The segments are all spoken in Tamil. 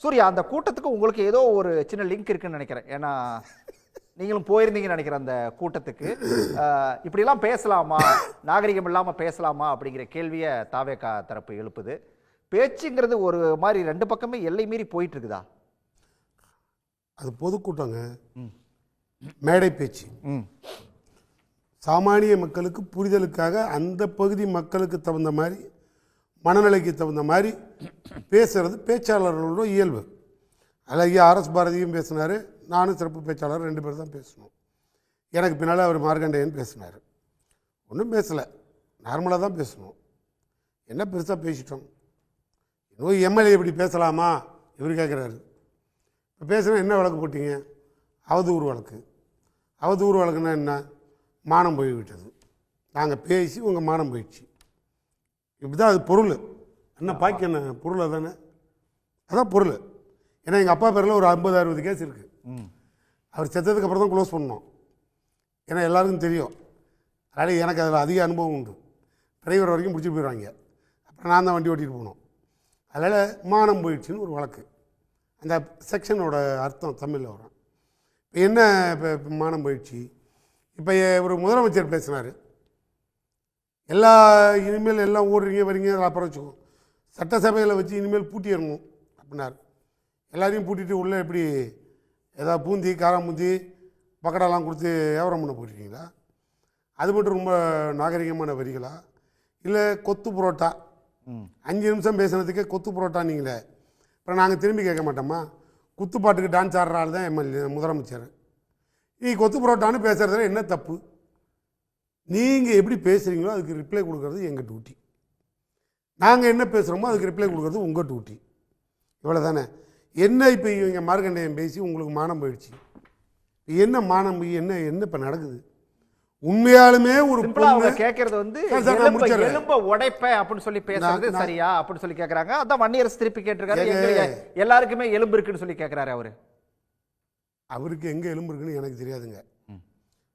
சூர்யா, அந்த கூட்டத்துக்கு உங்களுக்கு ஏதோ ஒரு சின்ன லிங்க் இருக்குன்னு நினைக்கிறேன். ஏன்னா நீங்களும் போயிருந்தீங்கன்னு நினைக்கிறேன் அந்த கூட்டத்துக்கு. இப்படிலாம் பேசலாமா, நாகரிகம் இல்லாமல் பேசலாமா அப்படிங்கிற கேள்வியை தாவேகா தரப்பு எழுப்புது. பேச்சுங்கிறது ஒரு மாதிரி ரெண்டு பக்கமே எல்லை மீறி போயிட்டு இருக்குதா? அது பொதுக்கூட்டங்க, மேடை பேச்சு. சாமானிய மக்களுக்கு புரிதலுக்காக அந்த பகுதி மக்களுக்கு தகுந்த மாதிரி, மனநிலைக்கு தகுந்த மாதிரி பேசுறது பேச்சாளர்களோட இயல்பு. அதில் ஆர்எஸ் பாரதியும் பேசினார், நானும் சிறப்பு பேச்சாளர் 2 பேர் தான் பேசணும். எனக்கு பின்னால் அவர் மார்கண்டேயன் பேசினார். ஒன்றும் பேசலை, நார்மலாக தான் பேசணும். என்ன பெருசாக பேசிட்டோம்? இன்னும் எம்எல்ஏ இப்படி பேசலாமா இவர் கேட்குறாரு. இப்போ பேசுனா என்ன வழக்கு போட்டீங்க? அவதூறு வழக்கு. அவதூறு வழக்குன்னா என்ன? மானம் போய்விட்டது. நாங்கள் பேசி உங்கள் மானம் போயிடுச்சு. இப்படி தான் அது பொருள். என்ன பாக்கி என்ன பொருள்? தானே அதான் பொருள். ஏன்னா எங்கள் அப்பா பேரில் ஒரு 50-60 கேஸ் இருக்குது. அவர் செத்ததுக்கு அப்புறம் தான் க்ளோஸ் பண்ணோம். ஏன்னா எல்லாருக்கும் தெரியும். அதனால் எனக்கு அதில் அதிக அனுபவம் உண்டு. டிரைவர் வரைக்கும் பிடிச்சி போயிடுவாங்க. அப்புறம் நான் தான் வண்டி ஓட்டிகிட்டு போனோம். அதனால் மானம் போயிடுச்சுன்னு ஒரு வழக்கு. அந்த செக்ஷனோட அர்த்தம் தமிழில் வரும். இப்போ என்ன இப்போ மானம் போயிடுச்சு? இப்போ ஒரு முதலமைச்சர் பேசினார், இனிமேல் எல்லாம் ஓடுறீங்க வரீங்க அப்புறம் வச்சுக்கோ, சட்டசபையில் வச்சு இனிமேல் பூட்டிடணும் அப்படின்னாரு. எல்லாரையும் பூட்டிட்டு உள்ளே எப்படி ஏதாவது பூந்தி காராம்பூந்தி பக்கடாலாம் கொடுத்து வியாபாரம் பண்ண போயிருக்கீங்களா? அது மட்டும் ரொம்ப நாகரிகமான வரிகளா? இல்லை கொத்து புரோட்டா 5 நிமிஷம் பேசுனதுக்கே கொத்து புரோட்டா நீங்களே, அப்புறம் நாங்கள் திரும்பி கேட்க மாட்டோமா? குத்துப்பாட்டுக்கு டான்ஸ் ஆடுற ஆள் தான் எம்எல்ஏ முதலமைச்சர். நீ கொத்து புரோட்டான்னு பேசுகிறதுல என்ன தப்பு? நீங்கள் எப்படி பேசுகிறீங்களோ அதுக்கு ரிப்ளை கொடுக்குறது எங்கள் டியூட்டி. நாங்கள் என்ன பேசுகிறோமோ அதுக்கு ரிப்ளை கொடுக்குறது உங்கள் டியூட்டி. இவ்வளோ தானே. என்ன இப்போ இவங்க மார்கண்டேயன் பேசி உங்களுக்கு மானம் போயிடுச்சு. என்ன மானம் என்ன என்ன இப்போ நடக்குது? உண்மையாலுமே ஒரு கேட்கறது வந்து எலும்ப உடைப்ப அப்படின்னு சொல்லி பேசுறது சரியா அப்படின்னு சொல்லி கேட்கறாங்க. அதான் வன்னியரசு திருப்பி கேட்டிருக்காரு, எல்லாருக்குமே எலும்பு இருக்குன்னு சொல்லி கேட்கிறாரு அவரு. அவருக்கு எங்க எலும்பு இருக்குன்னு எனக்கு தெரியாதுங்க.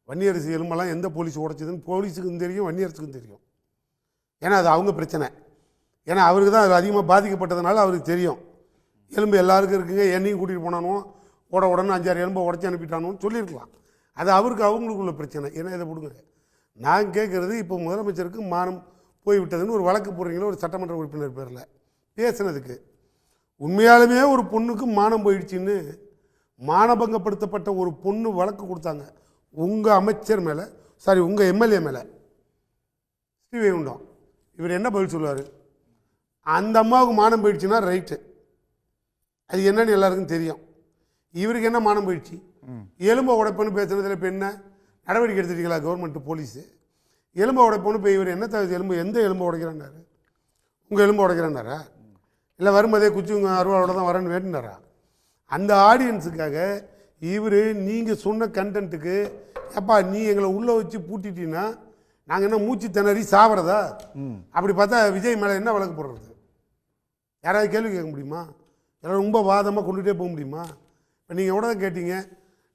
வன்னியரசு எலும்பெல்லாம் எந்த போலீஸ் உடைச்சதுன்னு போலீஸுக்கும் தெரியும், வன்னியரசுக்கும் தெரியும். ஏன்னா அது அவங்க பிரச்சனை. ஏன்னா அவருக்கு தான் அது அதிகமாக பாதிக்கப்பட்டதுனால அவருக்கு தெரியும். எலும்பு எல்லாருக்கும் இருக்குங்க, என்னையும் கூட்டிகிட்டு போனானோ உடனே 5-6 எலும்பை உடச்சி அனுப்பிட்டானோன்னு சொல்லியிருக்கலாம். அது அவங்களுக்குள்ள பிரச்சனை. ஏன்னா இதை கொடுங்க. நான் கேட்குறது இப்போ முதலமைச்சருக்கு மானம் போய்விட்டதுன்னு ஒரு வழக்கு போடுறீங்களோ ஒரு சட்டமன்ற உறுப்பினர் பேரில் பேசுனதுக்கு. உண்மையாலுமே ஒரு பொண்ணுக்கு மானம் போயிடுச்சின்னு மானபங்கப்படுத்தப்பட்ட ஒரு பொண்ணு வழக்கு கொடுத்தாங்க உங்கள் அமைச்சர் மேலே, சாரி உங்கள் எம்எல்ஏ மேலே, ஸ்ரீவைகுண்டம். இவர் என்ன பதில் சொல்லுவார்? அந்த அம்மாவுக்கு மானம் போயிடுச்சுன்னா ரைட்டு, அது என்னன்னு எல்லாருக்கும் தெரியும். இவருக்கு என்ன மானம் போயிடுச்சு? எலும்பை உடைப்புன்னு பேசுனதில் இப்போ என்ன நடவடிக்கை எடுத்துட்டீங்களா கவர்மெண்ட்டு போலீஸு? எலும்பை உடைப்புன்னு இப்போ இவர் என்ன தவிர எலும்பு எந்த எலும்பை உடைக்கிறாண்டாரு? உங்கள் எலும்பை உடைக்கிறாண்டாரா? இல்லை வரும்போதே குச்சி உங்கள் அருவாளோட தான் வரேன்னு வேண்டுனாரா? அந்த ஆடியன்ஸுக்காக இவர் நீங்கள் சொன்ன கண்டென்ட்டுக்கு எப்பா நீ எங்களை உள்ளே வச்சு பூட்டிட்டீங்கன்னா நாங்கள் என்ன மூச்சு திணறி சாவறதா? அப்படி பார்த்தா விஜய் மேலே என்ன வழக்கு போடுறது? யாராவது கேள்வி கேட்க முடியுமா? யாராவது ரொம்ப வாதமாக கொண்டுகிட்டே போக முடியுமா? இப்போ நீங்கள் எவ்வளோ கேட்டீங்க,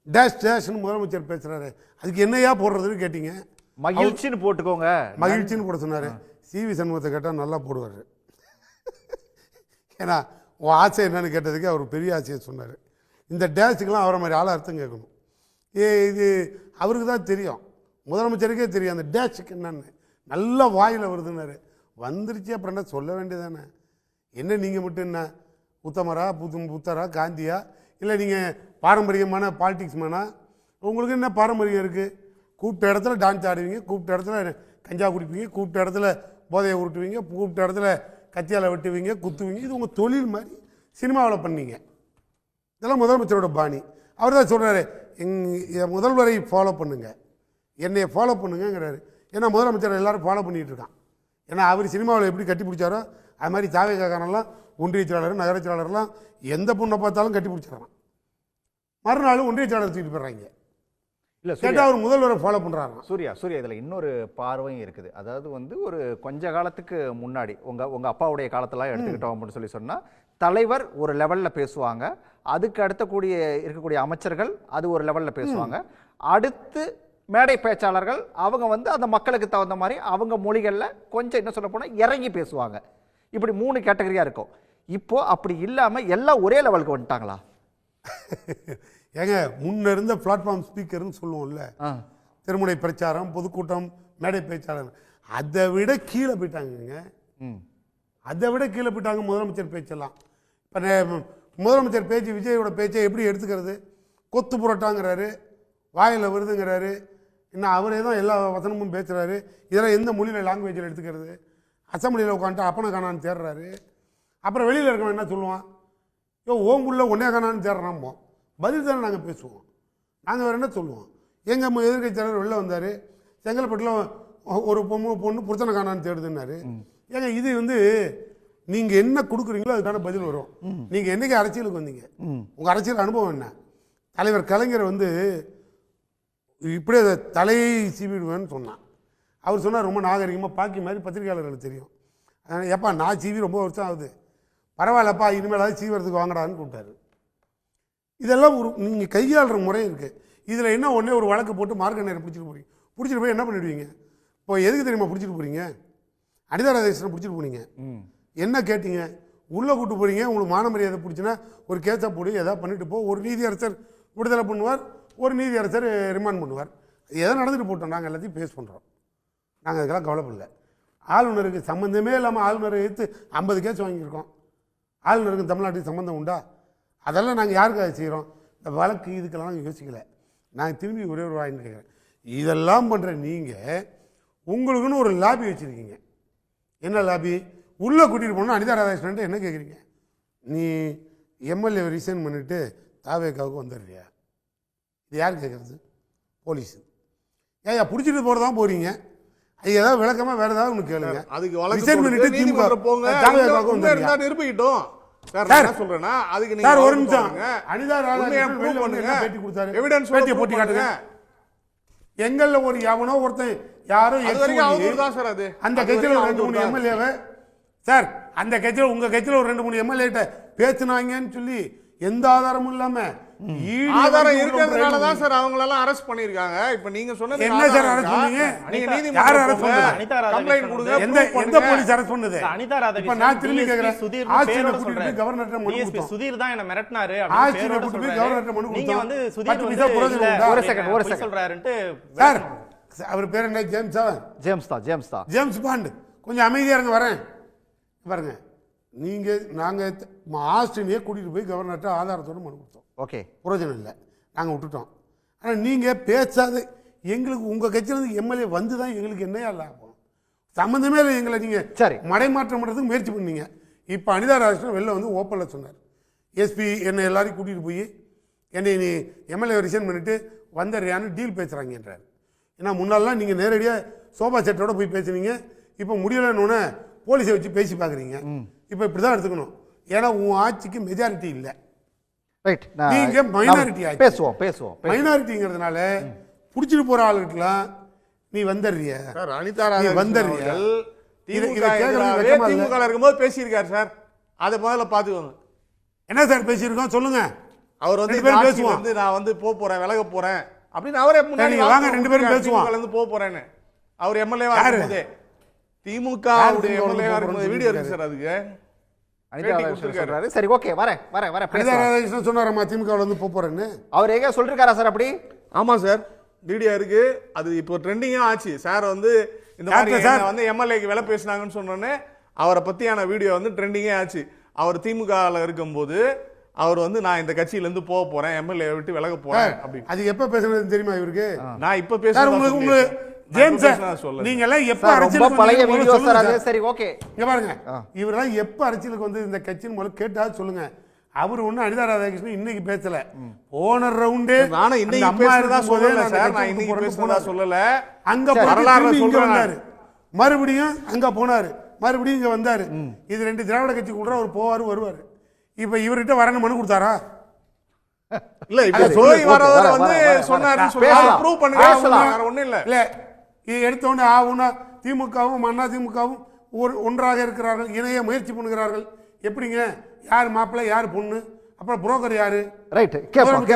டேஷ்னு முதலமைச்சர் பேசுகிறாரு, அதுக்கு என்னையா போடுறதுன்னு கேட்டீங்க. மகிழ்ச்சின்னு போட்டுக்கோங்க, மகிழ்ச்சின்னு போட சொன்னார். சிவி சண்முகத்தை கேட்டால் நல்லா போடுவார். ஏன்னா உன் ஆசை என்னன்னு கேட்டதுக்கு அவர் பெரிய ஆசையை சொன்னார். இந்த டேஷுக்கெல்லாம் அவரை மாதிரி ஆளாக அர்த்தம் கேட்கணும். இது அவருக்கு தான் தெரியும், முதலமைச்சருக்கே தெரியும் அந்த டேஷுக்கு என்னன்னு. நல்லா வாயில் வருதுன்னாரு. வந்துருச்சு அப்புறம் என்ன சொல்ல வேண்டியதானே? என்ன நீங்கள் மட்டும் என்ன உத்தமரா புத்தரா காந்தியா, இல்லை நீங்கள் பாரம்பரியமான பாலிடிக்ஸ் மேனா? உங்களுக்கு என்ன பாரம்பரியம் இருக்குது? கூப்பிட்ட இடத்துல டான்ஸ் ஆடுவீங்க, கூப்பிட்ட இடத்துல கஞ்சா குடிப்பீங்க, கூப்பிட்ட இடத்துல போதையை உருட்டுவீங்க, கூப்பிட்ட இடத்துல கத்தியால் வெட்டுவீங்க, குத்துவீங்க. இது உங்கள் தொழில் மாதிரி சினிமாவில் பண்ணீங்க. இதெல்லாம் முதலமைச்சரோட பாணி. அவர் தான் சொல்கிறாரு, முதல்வரை ஃபாலோ பண்ணுங்க, என்னையை ஃபாலோ பண்ணுங்கிறாரு. ஏன்னா முதலமைச்சர் எல்லாரும் ஃபாலோ பண்ணிகிட்டு இருக்கான். ஏன்னா அவர் சினிமாவில் எப்படி கட்டி பிடிச்சாரோ அது மாதிரி தாவேகாக்காரெல்லாம் ஒன்றிய செயலாளர் நகர செயலாளர்லாம் எந்த பொண்ணை பார்த்தாலும் கட்டி பிடிச்சிடறான். மறுநாள் ஒன்றிய செயலாளர் தூக்கிட்டு போயிடுறாங்க. இல்லை கேட்டால் அவர் முதல்வரை ஃபாலோ பண்ணுறாங்க. சூர்யா இதில் இன்னொரு பார்வையும் இருக்குது. அதாவது வந்து ஒரு கொஞ்ச காலத்துக்கு முன்னாடி உங்கள் அப்பாவுடைய காலத்தெல்லாம் எடுத்துக்கிட்டோம் அப்படின்னு சொல்லி சொன்னால், தலைவர் ஒரு லெவலில் பேசுவாங்க, அதுக்கு இருக்கக்கூடிய அமைச்சர்கள் அது ஒரு லெவலில் பேசுவாங்க, அடுத்து மேடை பேச்சாளர்கள் அவங்க வந்து அந்த மக்களுக்கு தகுந்த மாதிரி அவங்க மொழிகளில் கொஞ்சம் என்ன சொல்ல போனால் இறங்கி பேசுவாங்க. இப்படி 3 கேட்டகரியாக இருக்கும். இப்போ அப்படி இல்லாம எல்லாம் ஒரே லெவலுக்கு வந்துட்டாங்களா? ஏங்க முன்ன இருந்த பிளாட்ஃபார்ம் ஸ்பீக்கர்னு சொல்லுவோம்ல, திருமுனை பிரச்சாரம், பொதுக்கூட்டம், மேடை பேச்சாளர், அதை விட கீழே போயிட்டாங்க. அதை விட கீழே போயிட்டாங்க முதலமைச்சர் பேச்செல்லாம். இப்போ முதலமைச்சர் பேச்சு, விஜயோட பேச்சை எப்படி எடுத்துக்கிறது? கொத்து புரட்டாங்கிறாரு, வாயில் வருதுங்கிறாரு, இன்னும் அவரே தான் எல்லா வசனமும் பேசுகிறாரு. இதெல்லாம் எந்த மொழியில் லாங்குவேஜில் எடுத்துக்கிறது? அசம்பிளியில் உட்காந்துட்டு அப்பனை காணான்னு தேடுறாரு. அப்புறம் வெளியில் இருக்கவன் என்ன சொல்லுவான்? ஓங்குள்ள ஒன்னே காணான்னு தேடுறான்போம். பதில் தானே நாங்கள் பேசுவோம். நாங்கள் வேறு என்ன சொல்லுவோம்? எங்கள் எதிர்கட்சி தலைவர் வெளில வந்தார், செங்கல்பட்டில் ஒரு பொண்ணு புருஷனை காணான்னு தேடுதுன்னாரு. ஏங்க இது நீங்கள் என்ன கொடுக்குறீங்களோ அதுக்கான பதில் வரும். நீங்கள் என்றைக்கு அரசியலுக்கு வந்தீங்க? உங்கள் அரசியல் அனுபவம் என்ன? தலைவர் கலைஞர் இப்படியே தலையை சீவிடுவேன்னு சொன்னான். அவர் சொன்னார் ரொம்ப நாகரிகமாக பாக்கி மாதிரி பத்திரிகையாளர்களுக்கு தெரியும். ஏப்பா நான் சீவி ரொம்ப வருஷம் ஆகுது, பரவாயில்லப்பா இனிமேலாவது சீவரத்துக்கு வாங்கடான்னு கூப்பிட்டாரு. இதெல்லாம் நீங்கள் கையாளுற முறை இருக்குது. இதில் என்ன ஒன்றே ஒரு வழக்கு போட்டு மார்க்க நேரம் பிடிச்சிட்டு போய் என்ன பண்ணிடுவீங்க? இப்போ எதுக்கு தெரியுமா பிடிச்சிட்டு போகிறீங்க? அனிதா ராதாகிருஷ்ணனை பிடிச்சிட்டு போனீங்க, என்ன கேட்டீங்க? உள்ளே கூட்டு போகிறீங்க. உங்களுக்கு மான மரியாதை பிடிச்சின்னா ஒரு கேஸாக போடு, எதாவது பண்ணிட்டு போ. ஒரு நீதியரசர் விடுதலை பண்ணுவார், ஒரு நீதியரசர் ரிமாண்ட் பண்ணுவார். எதை நடந்துட்டு போட்டோம்? நாங்கள் எல்லாத்தையும் பேஸ் பண்ணுறோம். நாங்கள் அதுக்கெல்லாம் கவலைப்படல. ஆளுநருக்கு சம்மந்தமே இல்லாமல் ஆளுநரை எடுத்து 50 கேஸ் வாங்கியிருக்கோம். ஆளுநருக்கு தமிழ்நாட்டுக்கு சம்மந்தம் உண்டா? அதெல்லாம் நாங்கள் யாருக்காக செய்கிறோம்? இந்த வழக்கு இதுக்கெல்லாம் நாங்கள் யோசிக்கலை. நாங்கள் திரும்பி ஒரே ஒரு வாயின்னு கேட்குறேன். இதெல்லாம் பண்ணுற நீங்கள் உங்களுக்குன்னு ஒரு லாபி வச்சுருக்கீங்க. என்ன லாபி? உள்ளே கூட்டிகிட்டு போனால் அனிதா ராதாகிருஷ்ணன் என்ன கேட்குறீங்க? நீ எம்எல்ஏ ரிசைன் பண்ணிவிட்டு தாவேக்காவுக்கு வந்துடுறியா? இது யார் கேட்குறது? போலீஸு. ஏயா பிடிச்சிட்டு போகிறதான் போகிறீங்க. அது ஏதாவது விளக்கமாக வேறு ஏதாவது ஒன்று கேளுங்க. அதுக்கு ரிசைன் பண்ணிட்டு திமுக போங்க, தாவேக்காவுக்கு வந்துடுறியா? நிரூபிக்கிட்டோம். சொல்றேன்னா அதுக்கு நீங்க சார் ஒரு நிமிஷம். அனிதா ராதாகிருஷ்ணன் பேட்டி கொடுத்தாரு, எவிடன்ஸ் பேட்டியை போட்டி காட்டுங்க. எங்கள்ல ஒரு எவனோ ஒருத்தன் யாரோ அந்த கட்சியில் 2-3 எம்எல்ஏவை சார், அந்த கட்சியில் உங்க கட்சியில் ஒரு 2-3 எம்எல்ஏ பேசுனாங்கன்னு சொல்லி எந்த ஆதாரமும் இல்லாம ஆதாரம் இருக்கிறதுனால தான் சார் அவங்கள எல்லாம் அரெஸ்ட் பண்ணிருக்காங்க. இப்போ நீங்க சொன்னது என்ன சார் அரெஸ்ட் பண்ணீங்க? நீங்க நீதிமன்றம் யார அரெஸ்ட் பண்ணீங்க? கம்ப்ளைன்ட் கொடுங்க. எந்த போலீஸ் அரெஸ்ட் பண்ணது? அனிதா ராதாகிருஷ்ணன். இப்ப நான் திரும்பி கேக்குறேன். ஆட்சியை கூட்டிட்டு கவர்னர்ட்ட மனு கொடுத்தோம். சுதீர் தான் என்ன மிரட்டனாரு ஆட்சியை கூட்டிட்டு கவர்னர்ட்ட மனு கொடுத்தோம். நீங்க சுதீர் ஒரு செகண்ட் சொல்றாருன்னு சார், அவர் பேர் என்ன? James bond. கொஞ்சம் அமைதியா இருங்க, வரேன் பாருங்க. நாங்கள் ஆஸ்திரேலியா கூட்டிகிட்டு போய் கவர்னர்கிட்ட ஆதாரத்தோடு மனு கொடுத்தோம். ஓகே, பிரயோஜனம் இல்லை, நாங்கள் விட்டுட்டோம். ஆனால் நீங்கள் பேசாத எங்களுக்கு உங்கள் கட்சியிலேருந்து எம்எல்ஏ வந்து தான் எங்களுக்கு என்னையா லாபம்? சம்மந்தமே இல்லை. எங்களை நீங்கள் சரி மடைமாற்றம் பண்ணுறதுக்கு முயற்சி பண்ணீங்க. இப்போ அனிதா ராதாகிருஷ்ணன் வெளில வந்து ஓப்பனில் சொன்னார், எஸ்பி என்னை எல்லாரையும் கூட்டிகிட்டு போய் என்னை நீ எம்எல்ஏ ரிசைன் பண்ணிவிட்டு வந்துடுறியான்னு டீல் பேசுகிறாங்கன்றார். ஏன்னா முன்னாலாம் நீங்கள் நேரடியாக சோபா செட்டோட போய் பேசுனீங்க, இப்போ முடியலைன்னு போலீஸை வச்சு பேசி பார்க்குறீங்க. இப்போ இப்படி தான் எடுத்துக்கணும். ஏன்னா உன் ஆட்சிக்கு மெஜாரிட்டி இல்லை, நீங்க மைனாரிட்டி ஆட்சி. பேசுவோம். மைனாரிட்டிங்கிறதுனால புடிச்சிட்டு போற ஆளுக்கெல்லாம் நீ வந்துடுறிய. சார், அனிதா ராதாகிருஷ்ணன் திமுக இருக்கும்போது பேசியிருக்காரு சார். அதை முதல்ல பார்த்துக்கோங்க. என்ன சார் பேசியிருக்கோம் சொல்லுங்க. அவர் பேசுவோம், நான் போறேன், விலக போறேன் அப்படின்னு அவரே முன்னாடி வாங்க 2 பேரும் பேசுவோம். போறேன்னு அவர் எம்எல்ஏவா இருக்கும்போது திமுக எம்எல்ஏவா இருக்கும்போது வீடியோ இருக்கு சார். அதுக்கு சரி, ஓகே, வரேன். சொன்னாரம்மா திமுகவில் வந்து போறேன்னு அவர் எங்க சொல்லிருக்காரா சார்? அப்படி ஆமா சார், வீடியோ இருக்கு. அது இப்போ ட்ரெண்டிங்கா ஆச்சு சார். இந்த மாதிரி எம்எல்ஏக்கு விலை பேசினாங்கன்னு சொன்னோன்னே அவரை பத்தியான வீடியோ ட்ரெண்டிங்கே ஆச்சு. அவர் திமுகவில் இருக்கும்போது அவர் நான் இந்த கட்சியில இருந்து போக போறேன், எம்எல்ஏ விட்டு விலக போறேன் அப்படி. அது எப்ப பேசுறது தெரியுமா இவருக்கு? நான் இப்ப பேசுறேன். ஜேம்ஸ் நீங்க எல்லாம் எப்ப அரசியலுக்கு பழைய வீடியோ சார் அது. சரி, ஓகே, இங்க பாருங்க. இவரெல்லாம் எப்ப அரசியலுக்கு வந்து இந்த கட்சியின் முதல்ல கேட்டா சொல்லுங்க. அவர் ஒண்ணு அனிதா ராதாகிருஷ்ணன் இன்னைக்கு பேசல, போன ரவுண்டே நானும் இன்னைக்கு பேசுறதா சொல்லல சார். நான் இன்னைக்கு பேசுறதா சொல்லல. அங்க வரலாறு சொல்றாரு, மறுபடியும் அங்க போனாரு, மறுபடியும் இங்க வந்தாரு. இது 2 திராவிட கட்சி கூட அவர் போவாரு வருவாரு. இப்ப இவர்கிட்ட வரணும் மனு கொடுத்தாரா? இல்ல, இப்ப சோய் வரவர் சொன்னாருன்னு சொல்றாரு. ப்ரூவ் பண்ணுங்க. ஒண்ணும் இல்ல. இல்ல, இது எடுத்தோடனே ஆவுனா திமுகவும் அண்ணா திமுகவும் ஒன்றாக இருக்கிறார்கள், இணைய முயற்சி பண்ணுகிறார்கள். எப்படிங்க? யார் மாப்பிள்ளை யார் பொண்ணு, அப்புறம் புரோக்கர் யாரு? ரைட், கேப்போம்.